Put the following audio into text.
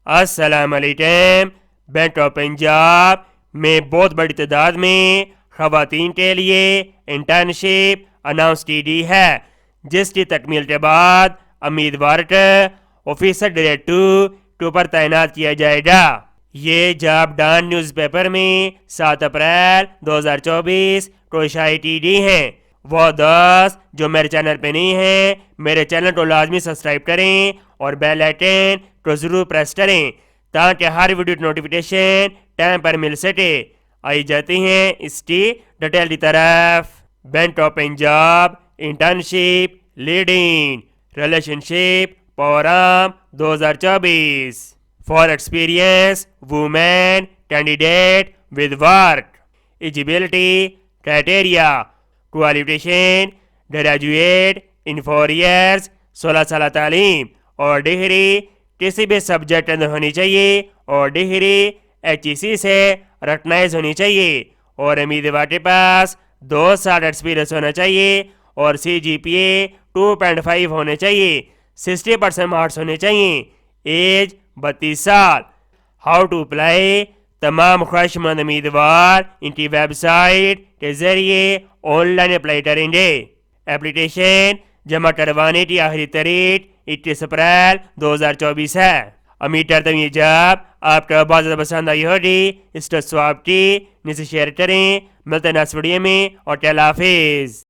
السلام علیکم۔ Bank of Punjab میں بہت بڑی تعداد میں خواتین کے لیے انٹرنشپ اناؤنس کی گئی ہے، جس کی تکمیل کے بعد امیدوار کو آفیسر گریڈ 2 پر تعینات کیا جائے گا۔ یہ جاب ڈان نیوز پیپر میں 7 اپریل 2024 کو شائع کی گئی ہیں۔ وہ دوست جو میرے چینل پہ نہیں ہیں، میرے چینل کو لازمی سبسکرائب کریں اور بیل آئیکن کو ضرور پریس کریں تاکہ ہر ویڈیو کی نوٹیفیکیشن ٹائم پر مل سکے۔ آئی جاتی ہیں اس کی ڈیٹیل کی طرف۔ Bank of Punjab internship leading relationship programme 2024 for experience women candidate with work eligibility criteria qualification graduate in 4 years 16 سالہ تعلیم اور ڈگری کسی بھی سبجیکٹ اندر ہونی چاہیے اور ڈگری HEC سے ریکگنائز ہونی چاہیے اور امیدوار کے پاس 2 سال ایکسپیرینس ہونا چاہیے اور CGPA 2.5 ہونے چاہیے، 60% مارکس ہونے چاہیے، ایج 32 سال۔ How to apply? تمام خواہش مند امیدوار ان کی ویب سائٹ کے ذریعے آن لائن اپلائی کریں گے۔ اپلیکیشن جمع کروانے کی آخری تاریخ 21 اپریل 2024 ہے۔ امید کرتا ہوں یہ جاب آپ کو بہت زیادہ پسند آئی ہوگی۔ اس کو سواب کی نیچے شیئر کریں۔ ملتے ہیں نیکسٹ ویڈیو میں اور اللہ حافظ۔